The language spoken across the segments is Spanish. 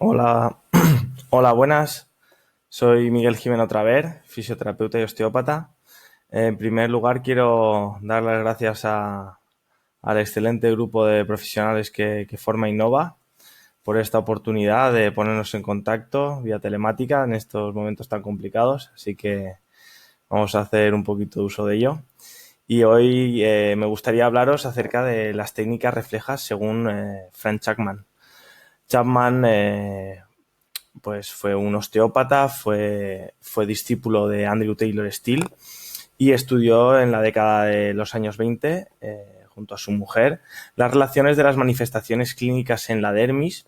Hola, hola, buenas. Soy Miguel Jimeno otra vez, fisioterapeuta y osteópata. En primer lugar, quiero dar las gracias al excelente grupo de profesionales que forma Innova por esta oportunidad de ponernos en contacto vía telemática en estos momentos tan complicados. Así que vamos a hacer un poquito de uso de ello. Y hoy me gustaría hablaros acerca de las técnicas reflejas según Frank Chapman. Chapman pues fue un osteópata, fue discípulo de Andrew Taylor Still y estudió en la década de los años 20, junto a su mujer, las relaciones de las manifestaciones clínicas en la dermis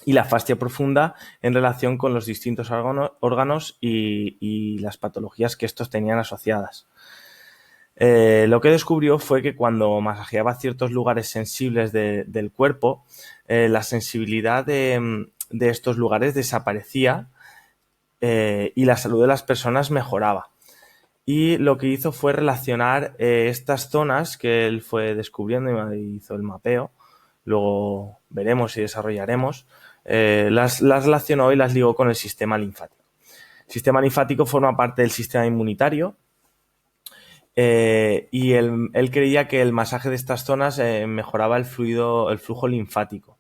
y la fascia profunda en relación con los distintos órganos y las patologías que estos tenían asociadas. Lo que descubrió fue que cuando masajeaba ciertos lugares sensibles del cuerpo, la sensibilidad de estos lugares desaparecía y la salud de las personas mejoraba. Y lo que hizo fue relacionar estas zonas que él fue descubriendo y hizo el mapeo, luego veremos y desarrollaremos, las relacionó y las ligó con el sistema linfático. El sistema linfático forma parte del sistema inmunitario y él creía que el masaje de estas zonas mejoraba el flujo linfático.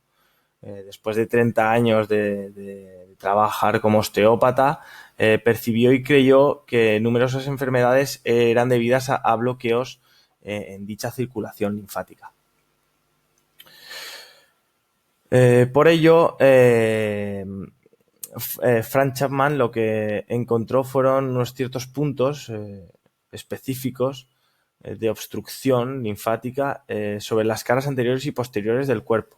Después de 30 años de trabajar como osteópata, percibió y creyó que numerosas enfermedades eran debidas a bloqueos en dicha circulación linfática. Por ello, Frank Chapman lo que encontró fueron unos ciertos puntos específicos de obstrucción linfática sobre las caras anteriores y posteriores del cuerpo.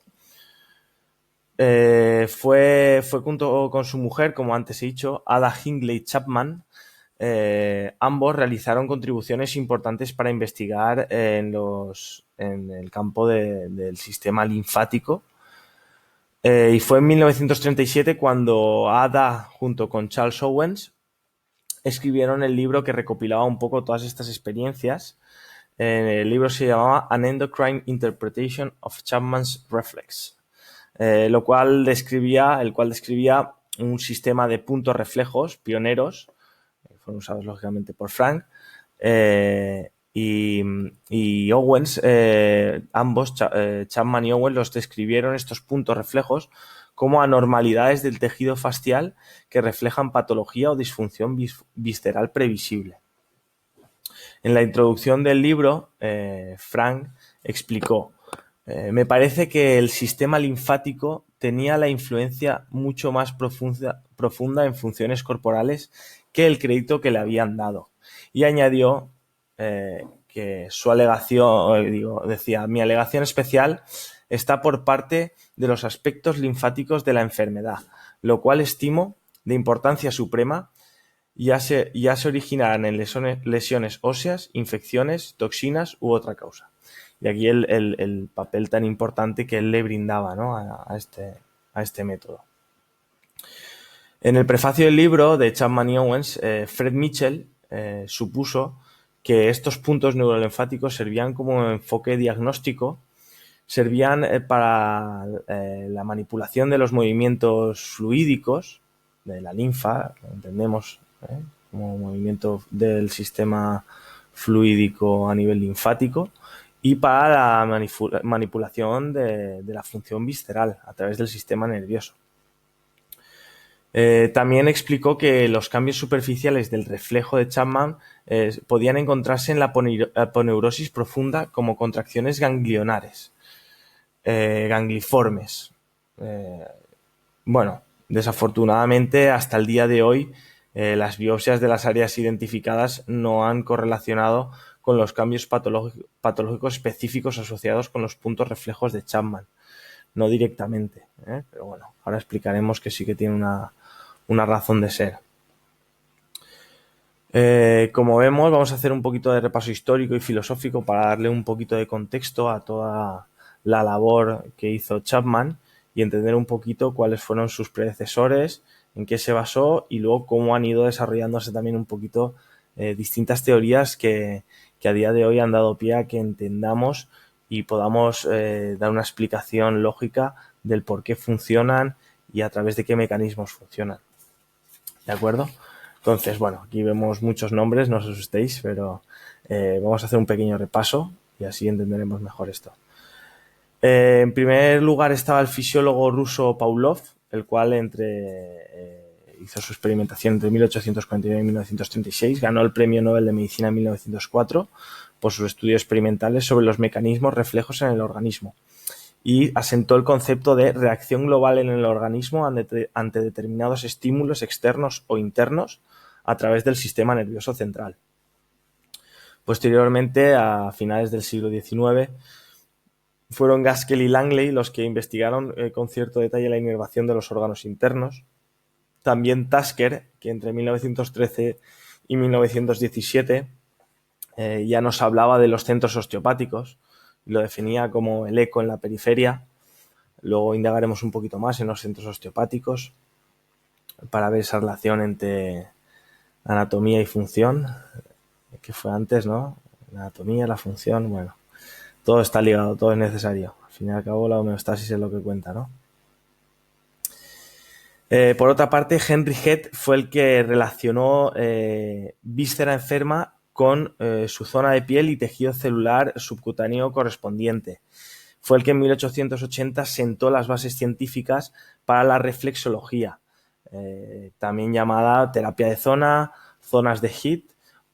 Fue junto con su mujer, como antes he dicho, Ada Hindley Chapman. Ambos realizaron contribuciones importantes para investigar en el campo del sistema linfático. Y fue en 1937 cuando Ada, junto con Charles Owens, escribieron el libro que recopilaba un poco todas estas experiencias. El libro se llamaba An Endocrine Interpretation of Chapman's Reflex. El cual describía un sistema de puntos reflejos pioneros, fueron usados lógicamente por Frank, y Owens, ambos, Chapman y Owens, los describieron estos puntos reflejos como anormalidades del tejido facial que reflejan patología o disfunción visceral previsible. En la introducción del libro, Frank explicó: me parece que el sistema linfático tenía la influencia mucho más profunda en funciones corporales que el crédito que le habían dado. Y añadió que su alegación, decía, mi alegación especial está por parte de los aspectos linfáticos de la enfermedad, lo cual estimo de importancia suprema, ya se originarán en lesiones óseas, infecciones, toxinas u otra causa. Y aquí el papel tan importante que él le brindaba, ¿no?, a este método. En el prefacio del libro de Chapman y Owens, Fred Mitchell supuso que estos puntos neurolinfáticos servían como enfoque diagnóstico, servían para la manipulación de los movimientos fluídicos de la linfa, entendemos como movimiento del sistema fluídico a nivel linfático, y para la manipulación de la función visceral a través del sistema nervioso. También explicó que los cambios superficiales del reflejo de Chapman podían encontrarse en la aponeurosis profunda como contracciones ganglionares, gangliformes. Bueno, desafortunadamente hasta el día de hoy las biopsias de las áreas identificadas no han correlacionado con los cambios patológicos específicos asociados con los puntos reflejos de Chapman. No directamente, pero bueno, ahora explicaremos que sí que tiene una razón de ser. Como vemos, vamos a hacer un poquito de repaso histórico y filosófico para darle un poquito de contexto a toda la labor que hizo Chapman y entender un poquito cuáles fueron sus predecesores, en qué se basó y luego cómo han ido desarrollándose también un poquito distintas teorías que a día de hoy han dado pie a que entendamos y podamos dar una explicación lógica del por qué funcionan y a través de qué mecanismos funcionan. ¿De acuerdo? Entonces, bueno, aquí vemos muchos nombres, no os asustéis, pero vamos a hacer un pequeño repaso y así entenderemos mejor esto. En primer lugar estaba el fisiólogo ruso Pavlov, el cual hizo su experimentación entre 1849 y 1936, ganó el Premio Nobel de Medicina en 1904 por sus estudios experimentales sobre los mecanismos reflejos en el organismo y asentó el concepto de reacción global en el organismo ante determinados estímulos externos o internos a través del sistema nervioso central. Posteriormente, a finales del siglo XIX, fueron Gaskell y Langley los que investigaron con cierto detalle la inervación de los órganos internos. También Tasker, que entre 1913 y 1917 ya nos hablaba de los centros osteopáticos y lo definía como el eco en la periferia. Luego indagaremos un poquito más en los centros osteopáticos para ver esa relación entre anatomía y función, que fue antes, ¿no? La anatomía, la función, bueno, todo está ligado, todo es necesario. Al fin y al cabo, la homeostasis es lo que cuenta, ¿no? Por otra parte, Henry Head fue el que relacionó víscera enferma con su zona de piel y tejido celular subcutáneo correspondiente. Fue el que en 1880 sentó las bases científicas para la reflexología, también llamada terapia de zona, zonas de Head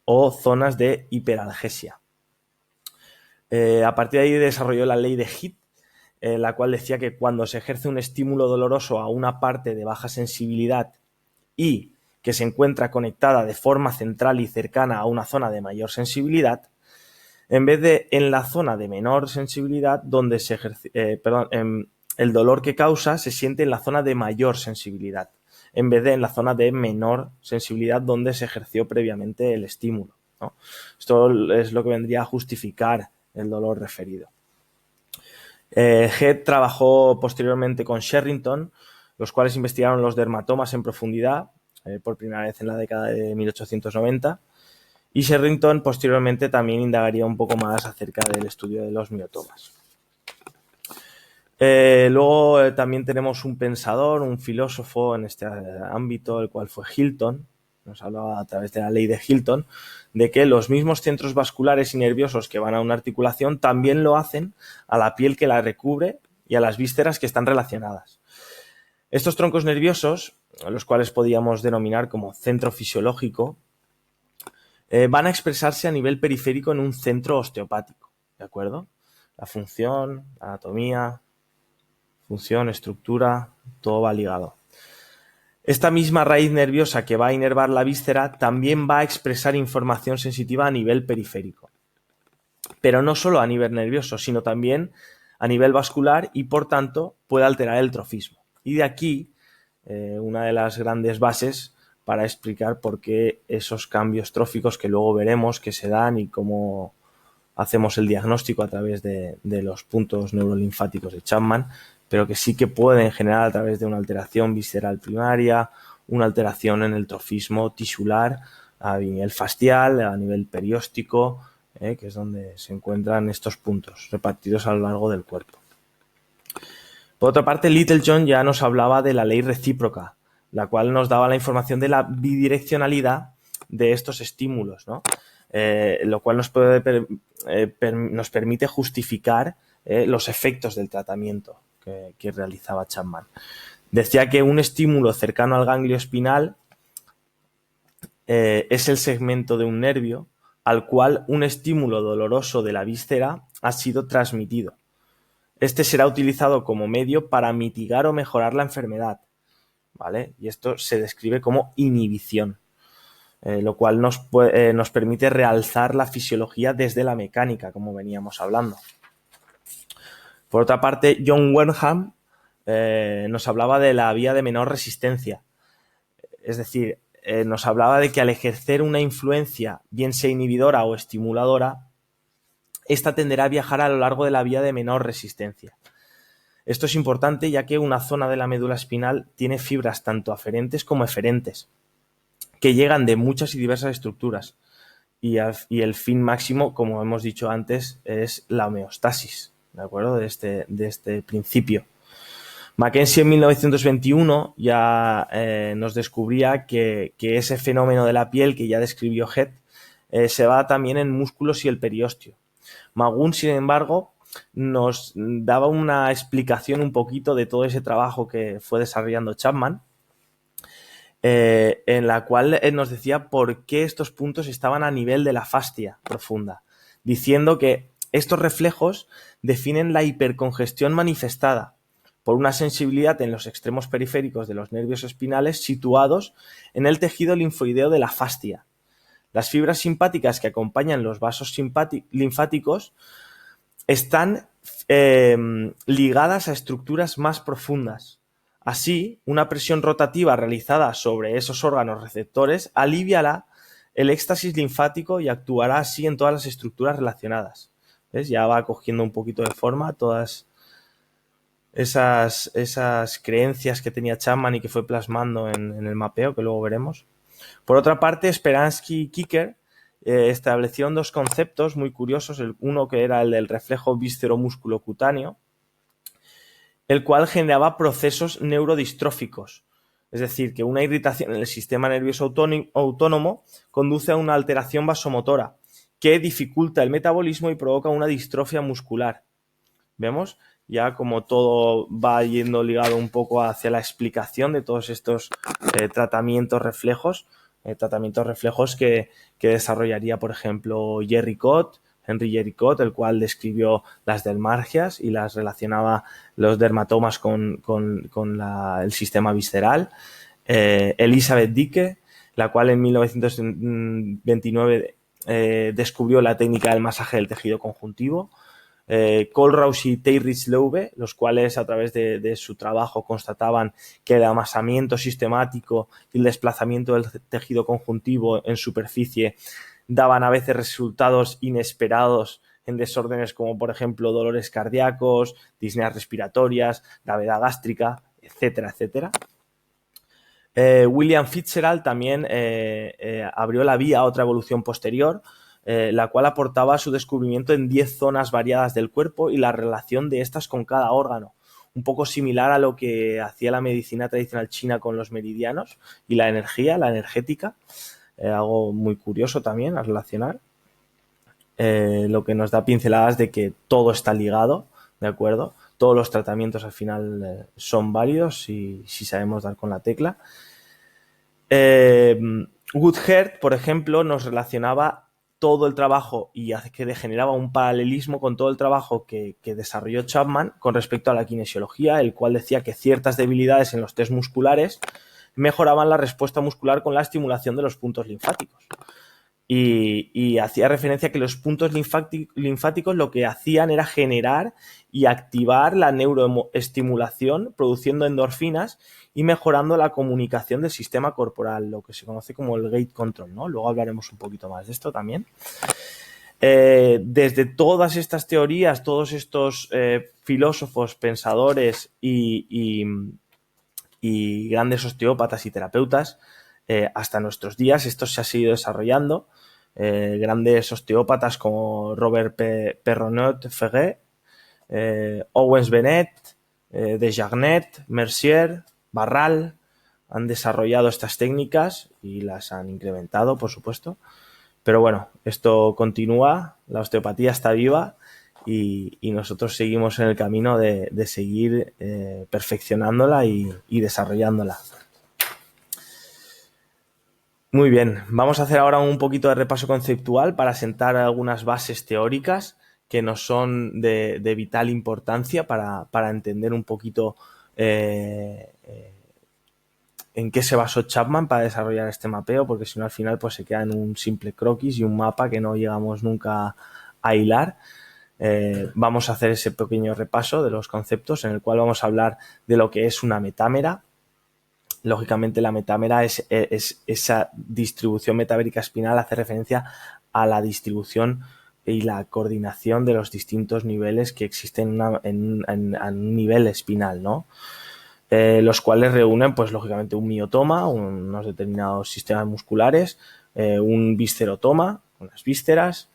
o zonas de hiperalgesia. A partir de ahí desarrolló la ley de Head, la cual decía que cuando se ejerce un estímulo doloroso a una parte de baja sensibilidad y que se encuentra conectada de forma central y cercana a una zona de mayor sensibilidad, en vez de en la zona de menor sensibilidad, donde se ejerce, el dolor que causa se siente en la zona de mayor sensibilidad, en vez de en la zona de menor sensibilidad donde se ejerció previamente el estímulo, ¿no? Esto es lo que vendría a justificar el dolor referido. Head trabajó posteriormente con Sherrington, los cuales investigaron los dermatomas en profundidad, por primera vez en la década de 1890, y Sherrington posteriormente también indagaría un poco más acerca del estudio de los miotomas. Luego también tenemos un pensador, un filósofo en este ámbito, el cual fue Hilton. Nos hablaba a través de la ley de Hilton de que los mismos centros vasculares y nerviosos que van a una articulación también lo hacen a la piel que la recubre y a las vísceras que están relacionadas. Estos troncos nerviosos, los cuales podríamos denominar como centro fisiológico, van a expresarse a nivel periférico en un centro osteopático, ¿de acuerdo? La función, la anatomía, función, estructura, todo va ligado. Esta misma raíz nerviosa que va a inervar la víscera también va a expresar información sensitiva a nivel periférico. Pero no solo a nivel nervioso, sino también a nivel vascular y, por tanto, puede alterar el trofismo. Y de aquí una de las grandes bases para explicar por qué esos cambios tróficos que luego veremos que se dan y cómo hacemos el diagnóstico a través de los puntos neurolinfáticos de Chapman, pero que sí que pueden generar a través de una alteración visceral primaria, una alteración en el trofismo tisular, a nivel facial, a nivel perióstico, que es donde se encuentran estos puntos repartidos a lo largo del cuerpo. Por otra parte, Littlejohn ya nos hablaba de la ley recíproca, la cual nos daba la información de la bidireccionalidad de estos estímulos, ¿no? Lo cual nos permite justificar los efectos del tratamiento que realizaba Chapman. Decía que un estímulo cercano al ganglio espinal es el segmento de un nervio al cual un estímulo doloroso de la víscera ha sido transmitido. Este será utilizado como medio para mitigar o mejorar la enfermedad, ¿vale? Y esto se describe como inhibición, lo cual nos permite realzar la fisiología desde la mecánica, como veníamos hablando. Por otra parte, John Wenham nos hablaba de la vía de menor resistencia. Es decir, nos hablaba de que al ejercer una influencia, bien sea inhibidora o estimuladora, esta tenderá a viajar a lo largo de la vía de menor resistencia. Esto es importante ya que una zona de la médula espinal tiene fibras tanto aferentes como eferentes, que llegan de muchas y diversas estructuras. Y el fin máximo, como hemos dicho antes, es la homeostasis, ¿de acuerdo? De este principio. Mackenzie en 1921 ya nos descubría que ese fenómeno de la piel que ya describió Head se va también en músculos y el periósteo. Magun, sin embargo, nos daba una explicación un poquito de todo ese trabajo que fue desarrollando Chapman, en la cual nos decía por qué estos puntos estaban a nivel de la fascia profunda, diciendo que estos reflejos definen la hipercongestión manifestada por una sensibilidad en los extremos periféricos de los nervios espinales situados en el tejido linfoideo de la fascia. Las fibras simpáticas que acompañan los vasos linfáticos están ligadas a estructuras más profundas. Así, una presión rotativa realizada sobre esos órganos receptores aliviará el éxtasis linfático y actuará así en todas las estructuras relacionadas. ¿Ves? Ya va cogiendo un poquito de forma todas esas creencias que tenía Chapman y que fue plasmando en el mapeo, que luego veremos. Por otra parte, Speransky y Kicker establecieron dos conceptos muy curiosos, uno que era el del reflejo víscero-músculo-cutáneo, el cual generaba procesos neurodistróficos, es decir, que una irritación en el sistema nervioso autónomo conduce a una alteración vasomotora que dificulta el metabolismo y provoca una distrofia muscular. ¿Vemos? Ya como todo va yendo ligado un poco hacia la explicación de todos estos tratamientos reflejos que desarrollaría, por ejemplo, Henry Jerry Cott, el cual describió las dermalgias y las relacionaba los dermatomas con el sistema visceral. Elizabeth Dicke, la cual en 1929 descubrió la técnica del masaje del tejido conjuntivo. Kohlrausch y Teyrich-Leube, los cuales a través de su trabajo constataban que el amasamiento sistemático y el desplazamiento del tejido conjuntivo en superficie daban a veces resultados inesperados en desórdenes como, por ejemplo, dolores cardíacos, disneas respiratorias, gravedad gástrica, etcétera, etcétera. William Fitzgerald también abrió la vía a otra evolución posterior, la cual aportaba su descubrimiento en 10 zonas variadas del cuerpo y la relación de estas con cada órgano. Un poco similar a lo que hacía la medicina tradicional china con los meridianos y la energía, la energética. Algo muy curioso también a relacionar. Lo que nos da pinceladas de que todo está ligado, ¿de acuerdo? Todos los tratamientos al final son válidos si sabemos dar con la tecla. Woodhead, por ejemplo, nos relacionaba todo el trabajo y que generaba un paralelismo con todo el trabajo que desarrolló Chapman con respecto a la kinesiología, el cual decía que ciertas debilidades en los test musculares mejoraban la respuesta muscular con la estimulación de los puntos linfáticos. Y hacía referencia a que los puntos linfáticos lo que hacían era generar y activar la neuroestimulación, produciendo endorfinas y mejorando la comunicación del sistema corporal, lo que se conoce como el gate control, ¿no? Luego hablaremos un poquito más de esto también. Desde todas estas teorías, todos estos filósofos, pensadores y grandes osteópatas y terapeutas, hasta nuestros días esto se ha seguido desarrollando. Grandes osteópatas como Robert Perronnet Ferré, Owens Bennett, Desjarnet, Mercier, Barral han desarrollado estas técnicas y las han incrementado, por supuesto. Pero bueno, esto continúa, la osteopatía está viva y nosotros seguimos en el camino de seguir perfeccionándola y desarrollándola. Muy bien, vamos a hacer ahora un poquito de repaso conceptual para sentar algunas bases teóricas que nos son de vital importancia para entender un poquito en qué se basó Chapman para desarrollar este mapeo, porque si no al final pues se queda en un simple croquis y un mapa que no llegamos nunca a hilar. Vamos a hacer ese pequeño repaso de los conceptos en el cual vamos a hablar de lo que es una metámera. Lógicamente la metámera es esa distribución metavérica espinal, hace referencia a la distribución y la coordinación de los distintos niveles que existen en un nivel espinal, ¿no? Los cuales reúnen, pues lógicamente, un miotoma, unos determinados sistemas musculares, un viscerotoma, unas vísceras,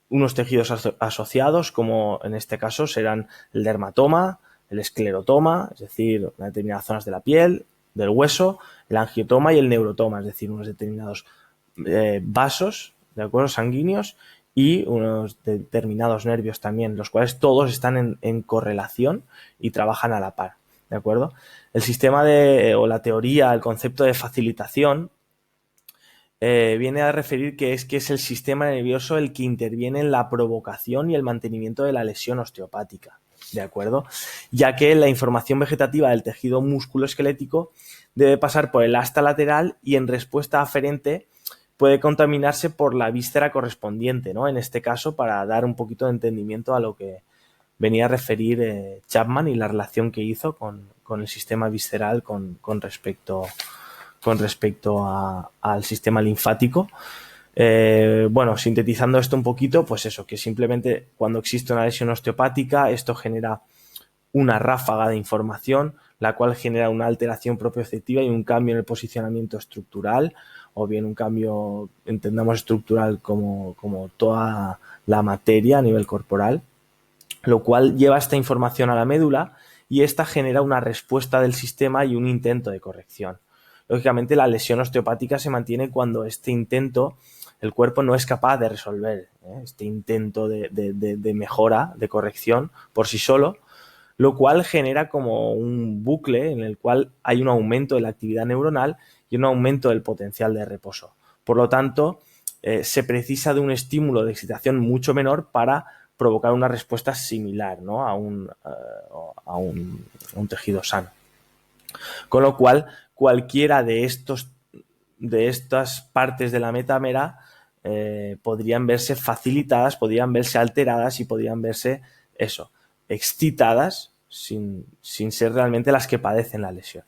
unos tejidos asociados, como en este caso serán el dermatoma, el esclerotoma, es decir, unas determinadas zonas de la piel, del hueso, el angiotoma y el neurotoma, es decir, unos determinados vasos, ¿de acuerdo?, sanguíneos, y unos determinados nervios también, los cuales todos están en correlación y trabajan a la par, ¿de acuerdo? El sistema o la teoría, el concepto de facilitación viene a referir que es el sistema nervioso el que interviene en la provocación y el mantenimiento de la lesión osteopática, ¿de acuerdo? Ya que la información vegetativa del tejido musculoesquelético debe pasar por el asta lateral y en respuesta aferente puede contaminarse por la víscera correspondiente, ¿no? En este caso, para dar un poquito de entendimiento a lo que venía a referir Chapman y la relación que hizo con el sistema visceral con respecto al sistema linfático. Bueno, sintetizando esto un poquito, pues eso, que simplemente cuando existe una lesión osteopática, esto genera una ráfaga de información, la cual genera una alteración propioceptiva y un cambio en el posicionamiento estructural, o bien un cambio, entendamos estructural como toda la materia a nivel corporal, lo cual lleva esta información a la médula y esta genera una respuesta del sistema y un intento de corrección. Lógicamente, la lesión osteopática se mantiene cuando este intento el cuerpo no es capaz de resolver, este intento de mejora, de corrección por sí solo, lo cual genera como un bucle en el cual hay un aumento de la actividad neuronal y un aumento del potencial de reposo. Por lo tanto, se precisa de un estímulo de excitación mucho menor para provocar una respuesta similar, ¿no?, a un tejido sano. Con lo cual, cualquiera de estas partes de la metámera podrían verse facilitadas, podrían verse alteradas y podrían verse, excitadas sin ser realmente las que padecen la lesión.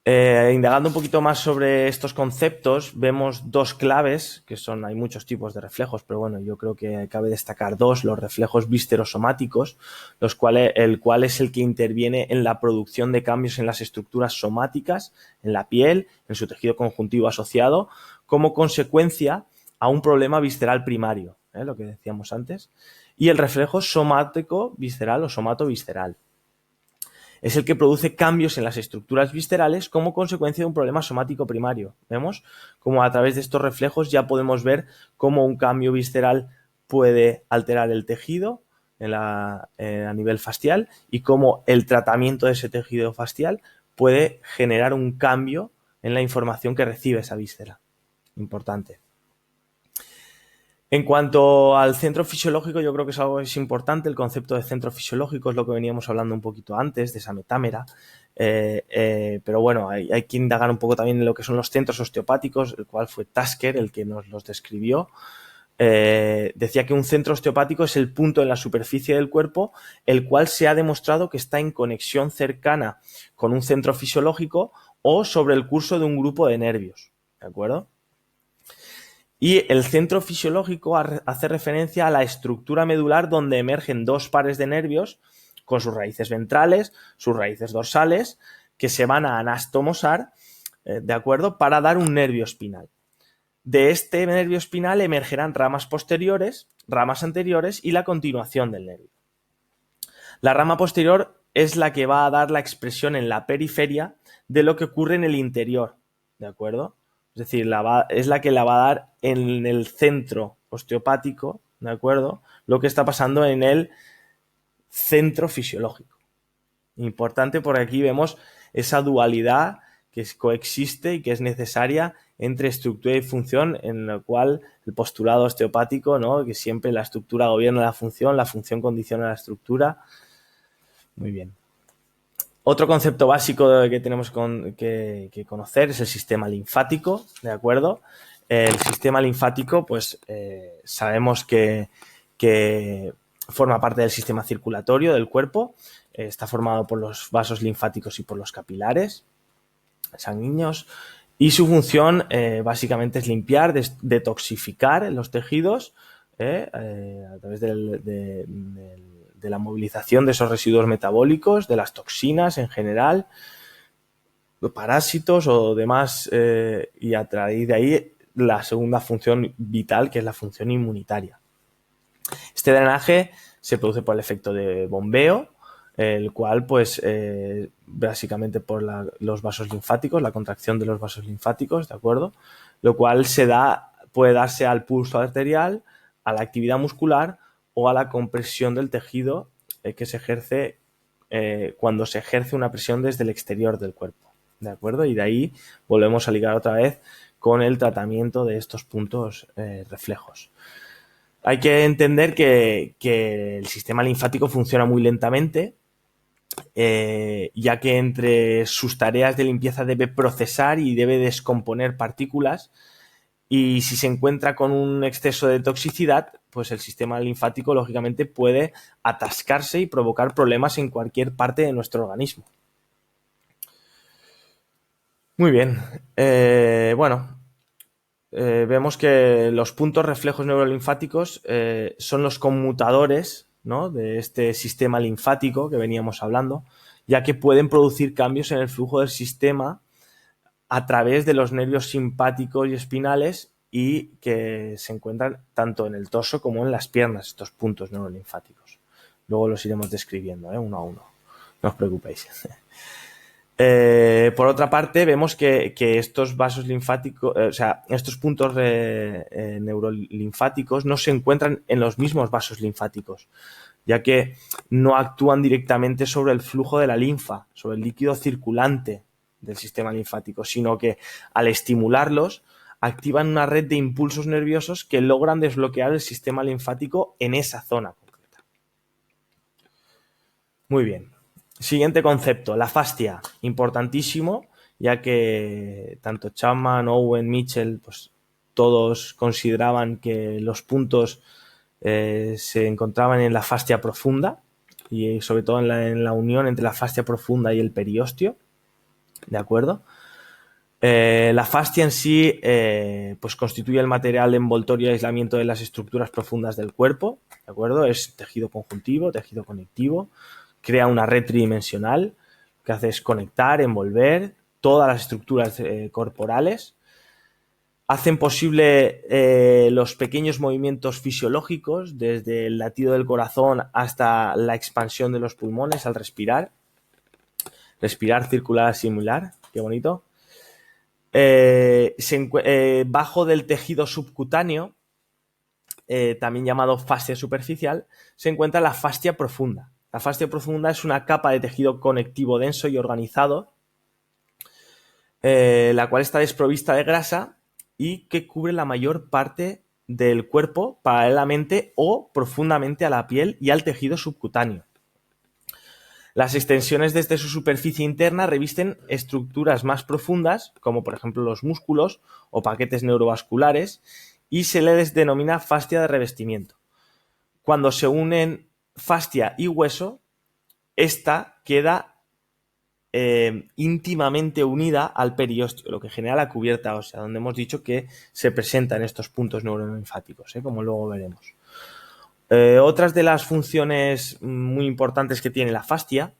Indagando un poquito más sobre estos conceptos, vemos dos claves, que hay muchos tipos de reflejos, pero bueno, yo creo que cabe destacar dos: los reflejos viscerosomáticos, el cual es el que interviene en la producción de cambios en las estructuras somáticas, en la piel, en su tejido conjuntivo asociado, como consecuencia a un problema visceral primario, lo que decíamos antes, y el reflejo somático visceral o somatovisceral. Es el que produce cambios en las estructuras viscerales como consecuencia de un problema somático primario. Vemos cómo a través de estos reflejos ya podemos ver cómo un cambio visceral puede alterar el tejido a nivel facial y cómo el tratamiento de ese tejido facial puede generar un cambio en la información que recibe esa víscera. Importante. En cuanto al centro fisiológico, yo creo que es importante. El concepto de centro fisiológico es lo que veníamos hablando un poquito antes, de esa metámera. Pero bueno, hay que indagar un poco también en lo que son los centros osteopáticos, el cual fue Tasker el que nos los describió. Decía que un centro osteopático es el punto en la superficie del cuerpo el cual se ha demostrado que está en conexión cercana con un centro fisiológico o sobre el curso de un grupo de nervios, ¿de acuerdo? Y el centro fisiológico hace referencia a la estructura medular donde emergen dos pares de nervios con sus raíces ventrales, sus raíces dorsales, que se van a anastomosar, ¿de acuerdo?, para dar un nervio espinal. De este nervio espinal emergerán ramas posteriores, ramas anteriores y la continuación del nervio. La rama posterior es la que va a dar la expresión en la periferia de lo que ocurre en el interior, ¿de acuerdo? Es decir, es la que la va a dar en el centro osteopático, ¿de acuerdo?, lo que está pasando en el centro fisiológico. Importante, porque aquí vemos esa dualidad que coexiste y que es necesaria entre estructura y función, en la cual el postulado osteopático, ¿no?, que siempre la estructura gobierna la función condiciona la estructura. Muy bien. Otro concepto básico que tenemos que conocer es el sistema linfático, ¿de acuerdo? El sistema linfático, pues sabemos que forma parte del sistema circulatorio del cuerpo, está formado por los vasos linfáticos y por los capilares sanguíneos, y su función básicamente es limpiar, detoxificar los tejidos a través de la movilización de esos residuos metabólicos, de las toxinas en general, parásitos o demás, y a través de ahí la segunda función vital, que es la función inmunitaria. Este drenaje se produce por el efecto de bombeo, el cual, pues, básicamente por los vasos linfáticos, la contracción de los vasos linfáticos, ¿de acuerdo? Lo cual puede darse al pulso arterial, a la actividad muscular o a la compresión del tejido que se ejerce cuando se ejerce una presión desde el exterior del cuerpo, ¿de acuerdo? Y de ahí volvemos a ligar otra vez con el tratamiento de estos puntos reflejos. Hay que entender que el sistema linfático funciona muy lentamente, ya que entre sus tareas de limpieza debe procesar y debe descomponer partículas, y si se encuentra con un exceso de toxicidad, pues el sistema linfático lógicamente puede atascarse y provocar problemas en cualquier parte de nuestro organismo. Muy bien, vemos que los puntos reflejos neurolinfáticos son los conmutadores, ¿no?, de este sistema linfático que veníamos hablando, ya que pueden producir cambios en el flujo del sistema a través de los nervios simpáticos y espinales, y que se encuentran tanto en el torso como en las piernas, estos puntos neurolinfáticos. Luego los iremos describiendo, uno a uno, no os preocupéis. Por otra parte, vemos que estos vasos linfáticos, estos puntos neurolinfáticos no se encuentran en los mismos vasos linfáticos, ya que no actúan directamente sobre el flujo de la linfa, sobre el líquido circulante del sistema linfático, sino que al estimularlos activan una red de impulsos nerviosos que logran desbloquear el sistema linfático en esa zona concreta. Muy bien. Siguiente concepto, la fascia. Importantísimo, ya que tanto Chapman, Owen, Mitchell, pues todos consideraban que los puntos se encontraban en la fascia profunda, y sobre todo en la unión entre la fascia profunda y el periósteo, ¿de acuerdo? La fascia en sí pues constituye el material de envoltorio y aislamiento de las estructuras profundas del cuerpo, ¿de acuerdo? Es tejido conjuntivo, tejido conectivo, crea una red tridimensional que hace es conectar, envolver todas las estructuras corporales, hacen posible los pequeños movimientos fisiológicos, desde el latido del corazón hasta la expansión de los pulmones al respirar, circular, simular, qué bonito. Bajo del tejido subcutáneo, también llamado fascia superficial, se encuentra la fascia profunda. La fascia profunda es una capa de tejido conectivo denso y organizado, la cual está desprovista de grasa y que cubre la mayor parte del cuerpo paralelamente o profundamente a la piel y al tejido subcutáneo. Las extensiones desde su superficie interna revisten estructuras más profundas, como por ejemplo los músculos o paquetes neurovasculares, y se les denomina fascia de revestimiento. Cuando se unen fascia y hueso, esta queda íntimamente unida al periósteo, lo que genera la cubierta ósea, donde hemos dicho que se presentan estos puntos neurolinfáticos, como luego veremos. Otras de las funciones muy importantes que tiene la fascia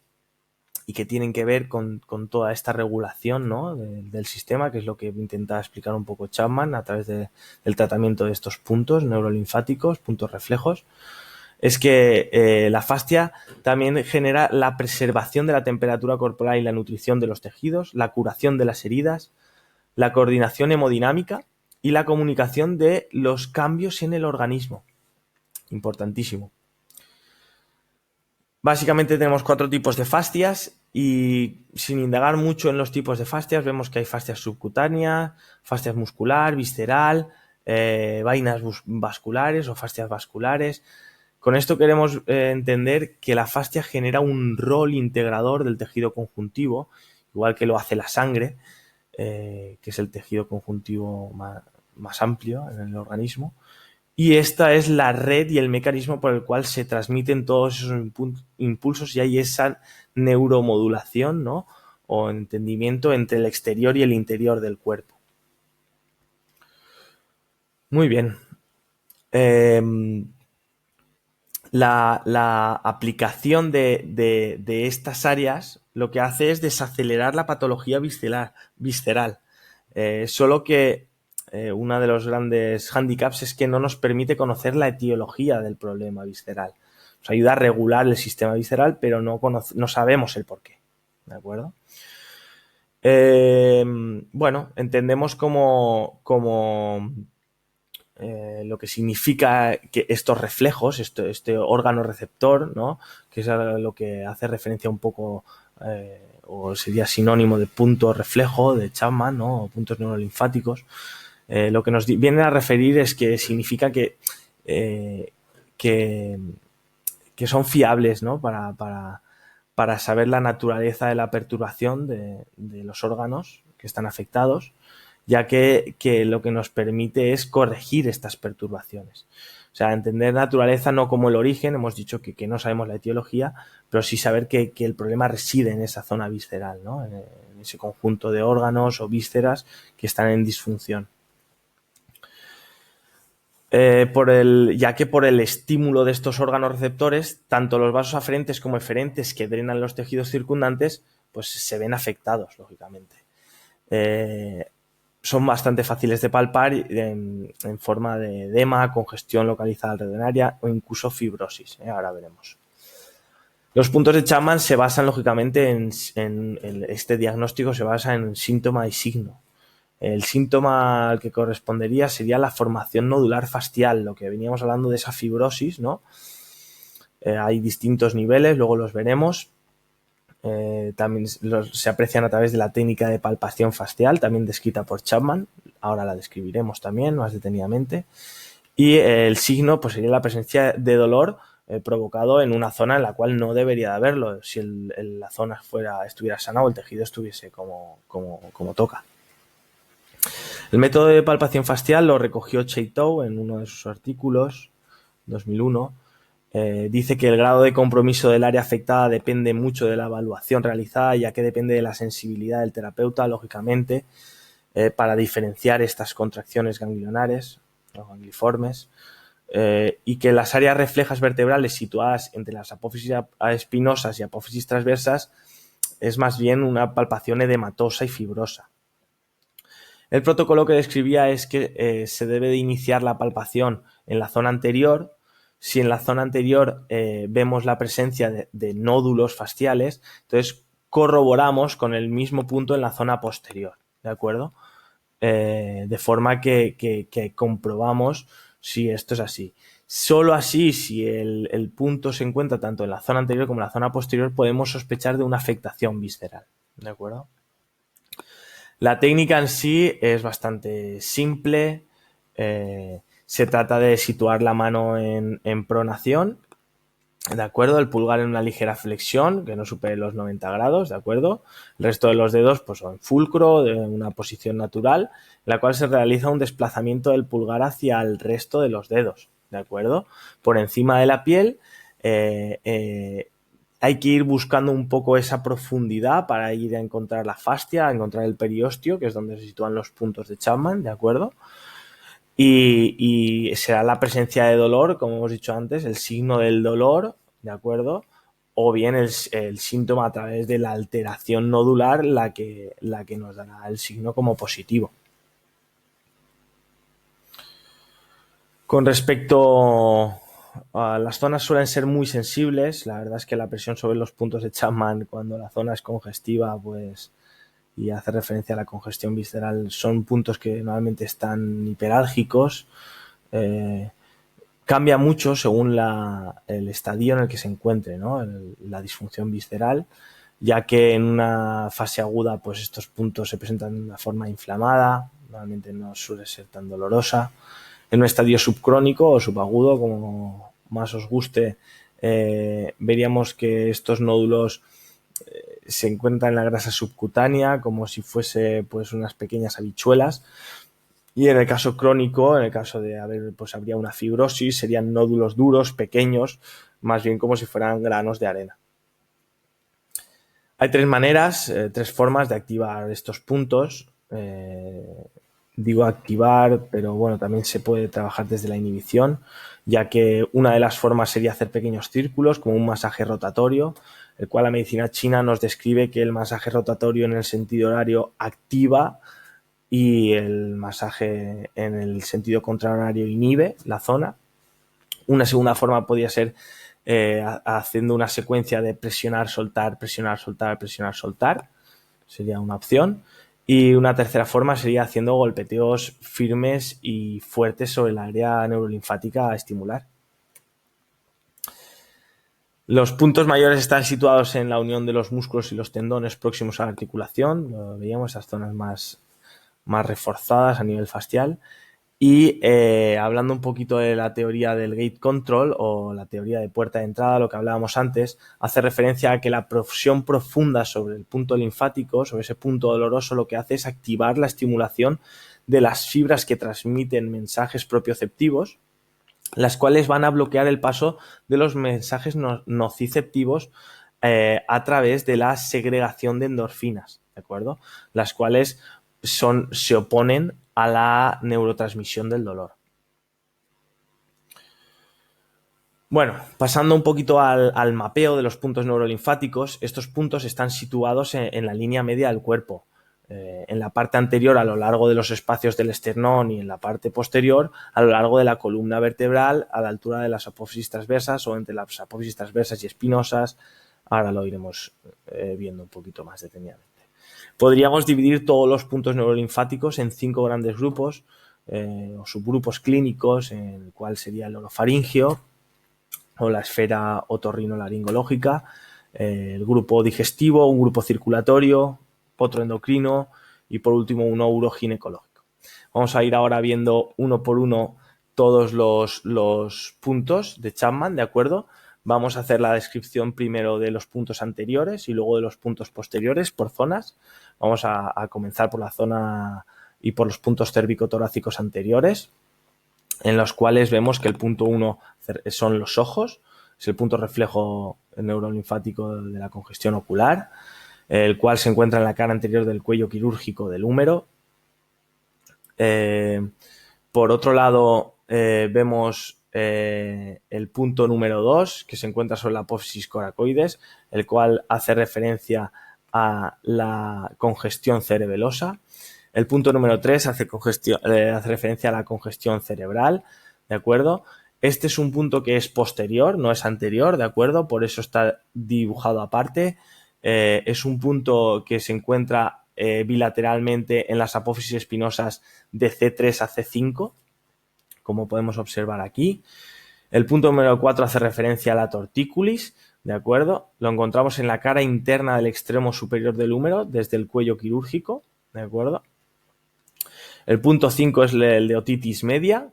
y que tienen que ver con toda esta regulación, ¿no?, del sistema, que es lo que intenta explicar un poco Chapman a través del tratamiento de estos puntos neurolinfáticos, puntos reflejos, es que la fascia también genera la preservación de la temperatura corporal y la nutrición de los tejidos, la curación de las heridas, la coordinación hemodinámica y la comunicación de los cambios en el organismo. Importantísimo. Básicamente tenemos 4 tipos de fascias, y sin indagar mucho en los tipos de fascias, vemos que hay fascias subcutáneas, fascias muscular, visceral, vainas vasculares o fascias vasculares. Con esto queremos entender que la fascia genera un rol integrador del tejido conjuntivo, igual que lo hace la sangre, que es el tejido conjuntivo más amplio en el organismo. Y esta es la red y el mecanismo por el cual se transmiten todos esos impulsos, y hay esa neuromodulación, ¿no?, o entendimiento entre el exterior y el interior del cuerpo. Muy bien. La aplicación de estas áreas lo que hace es desacelerar la patología visceral. Solo que uno de los grandes hándicaps es que no nos permite conocer la etiología del problema visceral. Nos ayuda a regular el sistema visceral, pero no sabemos el por qué. ¿De acuerdo? Bueno, entendemos como lo que significa que estos reflejos, este órgano receptor, ¿no? Que es a lo que hace referencia un poco, o sería sinónimo de punto reflejo de Chapman, ¿no? O puntos neurolinfáticos. Lo que nos viene a referir es que significa que son fiables, ¿no? Para saber la naturaleza de la perturbación de los órganos que están afectados, ya que lo que nos permite es corregir estas perturbaciones. O sea, entender naturaleza no como el origen, hemos dicho que no sabemos la etiología, pero sí saber que el problema reside en esa zona visceral, ¿no? En ese conjunto de órganos o vísceras que están en disfunción. Ya que por el estímulo de estos órganos receptores, tanto los vasos aferentes como eferentes que drenan los tejidos circundantes, pues se ven afectados, lógicamente. Son bastante fáciles de palpar en forma de edema, congestión localizada alrededor del área o incluso fibrosis. Ahora veremos. Los puntos de Chapman se basan, lógicamente, en este diagnóstico se basa en síntoma y signo. El síntoma al que correspondería sería la formación nodular facial, lo que veníamos hablando de esa fibrosis, ¿no? Hay distintos niveles, luego los veremos. También se aprecian a través de la técnica de palpación facial, también descrita por Chapman. Ahora la describiremos también más detenidamente. Y el signo pues sería la presencia de dolor provocado en una zona en la cual no debería de haberlo, si la zona estuviera sana o el tejido estuviese como toca. El método de palpación facial lo recogió Cheitow en uno de sus artículos, 2001. Dice que el grado de compromiso del área afectada depende mucho de la evaluación realizada, ya que depende de la sensibilidad del terapeuta, lógicamente, para diferenciar estas contracciones ganglionares o gangliformes, y que las áreas reflejas vertebrales situadas entre las apófisis espinosas y apófisis transversas es más bien una palpación edematosa y fibrosa. El protocolo que describía es que se debe de iniciar la palpación en la zona anterior. Si en la zona anterior vemos la presencia de nódulos faciales, entonces corroboramos con el mismo punto en la zona posterior, ¿de acuerdo? De forma que comprobamos si esto es así. Solo así, si el punto se encuentra tanto en la zona anterior como en la zona posterior, podemos sospechar de una afectación visceral, ¿de acuerdo? La técnica en sí es bastante simple. Se trata de situar la mano en pronación, ¿de acuerdo? El pulgar en una ligera flexión, que no supere los 90 grados, ¿de acuerdo? El resto de los dedos pues son fulcro, de una posición natural, en la cual se realiza un desplazamiento del pulgar hacia el resto de los dedos, ¿de acuerdo? Por encima de la piel, hay que ir buscando un poco esa profundidad para ir a encontrar la fascia, a encontrar el periostio, que es donde se sitúan los puntos de Chapman, ¿de acuerdo? Y será la presencia de dolor, como hemos dicho antes, el signo del dolor, ¿de acuerdo? O bien el síntoma a través de la alteración nodular la que nos dará el signo como positivo. Con respecto a las zonas suelen ser muy sensibles, la verdad es que la presión sobre los puntos de Chapman cuando la zona es congestiva, pues, y hace referencia a la congestión visceral, son puntos que normalmente están hiperálgicos. Cambia mucho según el estadio en el que se encuentre, ¿no? La disfunción visceral, ya que en una fase aguda pues estos puntos se presentan de una forma inflamada, normalmente no suele ser tan dolorosa. En un estadio subcrónico o subagudo, como más os guste, veríamos que estos nódulos se encuentran en la grasa subcutánea como si fuese pues unas pequeñas habichuelas. Y en el caso crónico, en el caso de pues habría una fibrosis, serían nódulos duros, pequeños, más bien como si fueran granos de arena. Hay tres formas de activar estos puntos. Digo activar, pero bueno, también se puede trabajar desde la inhibición, ya que una de las formas sería hacer pequeños círculos, como un masaje rotatorio, el cual la medicina china nos describe que el masaje rotatorio en el sentido horario activa y el masaje en el sentido contrario inhibe la zona. Una segunda forma podría ser haciendo una secuencia de presionar, soltar, presionar, soltar, presionar, soltar. Sería una opción. Y una tercera forma sería haciendo golpeteos firmes y fuertes sobre el área neurolinfática a estimular. Los puntos mayores están situados en la unión de los músculos y los tendones próximos a la articulación. Lo veíamos, esas zonas más reforzadas a nivel facial. Y hablando un poquito de la teoría del gate control o la teoría de puerta de entrada, lo que hablábamos antes, hace referencia a que la presión profunda sobre el punto linfático, sobre ese punto doloroso, lo que hace es activar la estimulación de las fibras que transmiten mensajes propioceptivos, las cuales van a bloquear el paso de los mensajes nociceptivos a través de la segregación de endorfinas, ¿de acuerdo? Las cuales se oponen a la neurotransmisión del dolor. Bueno, pasando un poquito al mapeo de los puntos neurolinfáticos, estos puntos están situados en la línea media del cuerpo, en la parte anterior a lo largo de los espacios del esternón y en la parte posterior a lo largo de la columna vertebral a la altura de las apófisis transversas o entre las apófisis transversas y espinosas. Ahora lo iremos viendo un poquito más detenidamente. Podríamos dividir todos los puntos neurolinfáticos en 5 grandes grupos o subgrupos clínicos, en el cual sería el orofaringio o la esfera otorrinolaringológica, el grupo digestivo, un grupo circulatorio, otro endocrino y por último uno uroginecológico. Vamos a ir ahora viendo uno por uno todos los puntos de Chapman, ¿de acuerdo? Vamos a hacer la descripción primero de los puntos anteriores y luego de los puntos posteriores por zonas. Vamos a comenzar por la zona y por los puntos cérvico-torácicos anteriores, en los cuales vemos que el punto 1 son los ojos, es el punto reflejo neurolinfático de la congestión ocular, el cual se encuentra en la cara anterior del cuello quirúrgico del húmero. Por otro lado, vemos el punto número 2, que se encuentra sobre la apófisis coracoides, el cual hace referencia a la congestión cerebelosa. El punto número 3 hace referencia a la congestión cerebral, ¿de acuerdo? Este es un punto que es posterior, no es anterior, ¿de acuerdo? Por eso está dibujado aparte. Es un punto que se encuentra bilateralmente en las apófisis espinosas de C3 a C5, como podemos observar aquí. El punto número 4 hace referencia a la tortícolis, ¿de acuerdo? Lo encontramos en la cara interna del extremo superior del húmero, desde el cuello quirúrgico, ¿de acuerdo? El punto 5 es el de otitis media.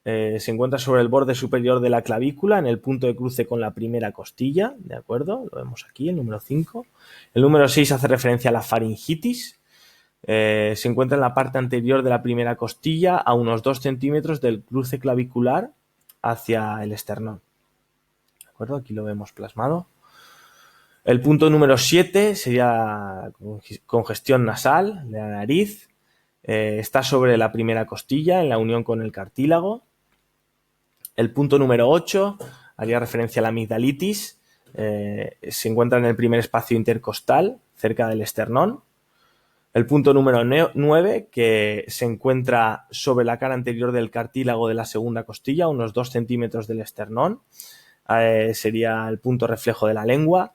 Se encuentra sobre el borde superior de la clavícula, en el punto de cruce con la primera costilla, ¿de acuerdo? Lo vemos aquí, el número 5. El número 6 hace referencia a la faringitis. Se encuentra en la parte anterior de la primera costilla, a unos 2 centímetros del cruce clavicular hacia el esternón. ¿De acuerdo? Aquí lo vemos plasmado. El punto número 7 sería congestión nasal de la nariz. Está sobre la primera costilla, en la unión con el cartílago. El punto número 8 haría referencia a la amigdalitis. Se encuentra en el primer espacio intercostal, cerca del esternón. El punto número 9, que se encuentra sobre la cara anterior del cartílago de la segunda costilla, unos 2 centímetros del esternón. Sería el punto reflejo de la lengua.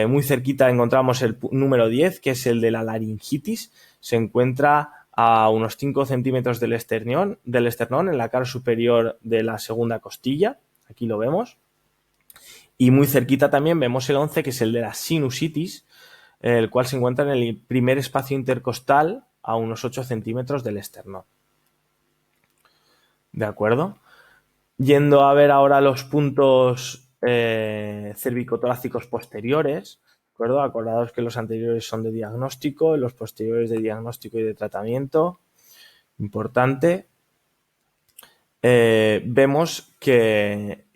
Muy cerquita encontramos el número 10, que es el de la laringitis. Se encuentra a unos 5 centímetros del esternón, en la cara superior de la segunda costilla. Aquí lo vemos. Y muy cerquita también vemos el 11, que es el de la sinusitis, el cual se encuentra en el primer espacio intercostal a unos 8 centímetros del esternón. ¿De acuerdo? Yendo a ver ahora los puntos cervicotorácicos posteriores, ¿de acuerdo? Acordaos que los anteriores son de diagnóstico, los posteriores de diagnóstico y de tratamiento. Importante. Vemos que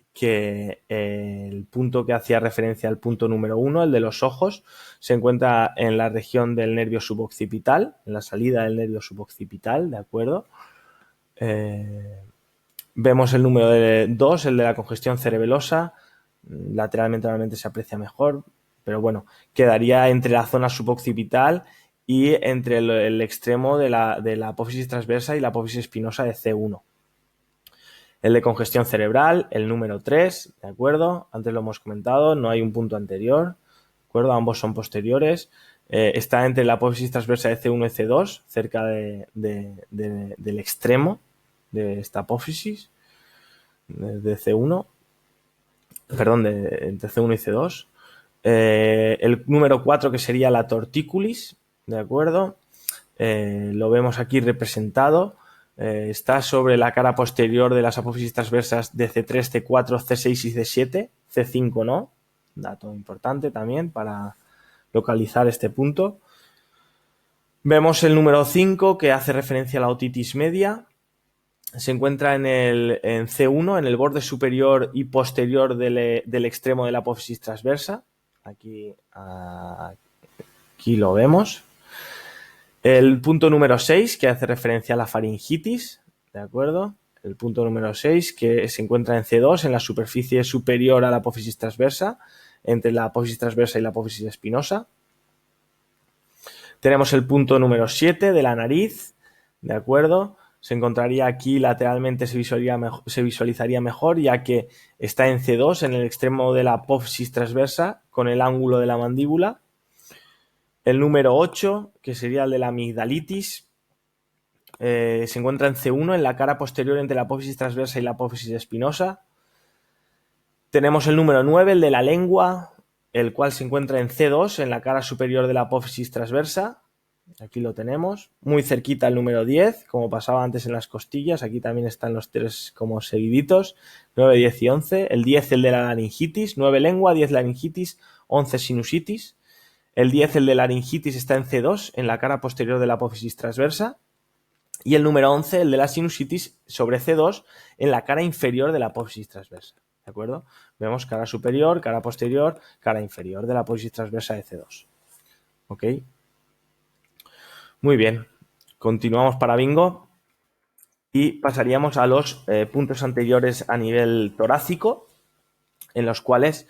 el punto que hacía referencia al punto número 1, el de los ojos, se encuentra en la región del nervio suboccipital, en la salida del nervio suboccipital, ¿de acuerdo? Vemos el número 2, el de la congestión cerebelosa. Lateralmente normalmente se aprecia mejor, pero bueno, quedaría entre la zona suboccipital y entre el extremo de la apófisis transversa y la apófisis espinosa de C1. El de congestión cerebral, el número 3, ¿de acuerdo? Antes lo hemos comentado, no hay un punto anterior, ¿de acuerdo? Ambos son posteriores. Está entre la apófisis transversa de C1 y C2, cerca del extremo de esta apófisis, de C1, perdón, entre C1 y C2. El número 4, que sería la tortícolis, ¿de acuerdo? Lo vemos aquí representado. Está sobre la cara posterior de las apófisis transversas de C3, C4, C6 y C7. C5 no. Dato importante también para localizar este punto. Vemos el número 5, que hace referencia a la otitis media. Se encuentra en C1, en el borde superior y posterior del extremo de la apófisis transversa. Aquí lo vemos. El punto número 6, que hace referencia a la faringitis, ¿de acuerdo? El punto número 6, que se encuentra en C2, en la superficie superior a la apófisis transversa, entre la apófisis transversa y la apófisis espinosa. Tenemos el punto número 7 de la nariz, ¿de acuerdo? Se encontraría aquí lateralmente, se visualizaría mejor, ya que está en C2, en el extremo de la apófisis transversa, con el ángulo de la mandíbula. El número 8, que sería el de la amigdalitis, se encuentra en C1, en la cara posterior entre la apófisis transversa y la apófisis espinosa. Tenemos el número 9, el de la lengua, el cual se encuentra en C2, en la cara superior de la apófisis transversa. Aquí lo tenemos. Muy cerquita el número 10, como pasaba antes en las costillas. Aquí también están los 3 como seguiditos. 9, 10 y 11. El 10, el de la laringitis. 9 lengua, 10 laringitis, 11 sinusitis. El 10, el de laringitis, está en C2, en la cara posterior de la apófisis transversa. Y el número 11, el de la sinusitis, sobre C2, en la cara inferior de la apófisis transversa. ¿De acuerdo? Vemos cara superior, cara posterior, cara inferior de la apófisis transversa de C2. ¿Ok? Muy bien. Continuamos para bingo. Y pasaríamos a los puntos anteriores a nivel torácico, en los cuales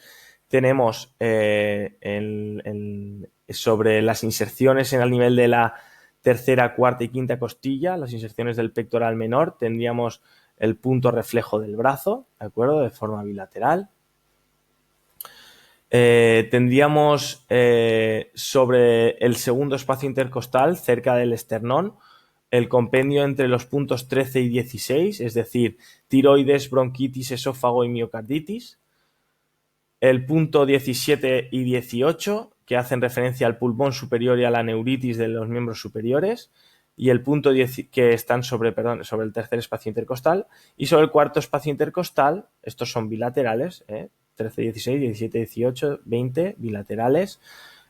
tenemos sobre las inserciones en el nivel de la tercera, cuarta y quinta costilla, las inserciones del pectoral menor, tendríamos el punto reflejo del brazo, ¿de acuerdo? De forma bilateral. Tendríamos sobre el segundo espacio intercostal, cerca del esternón, el compendio entre los puntos 13 y 16, es decir, tiroides, bronquitis, esófago y miocarditis. El punto 17 y 18, que hacen referencia al pulmón superior y a la neuritis de los miembros superiores, y el punto 10, que están sobre el tercer espacio intercostal, y sobre el cuarto espacio intercostal, estos son bilaterales, 13, 16, 17, 18, 20, bilaterales.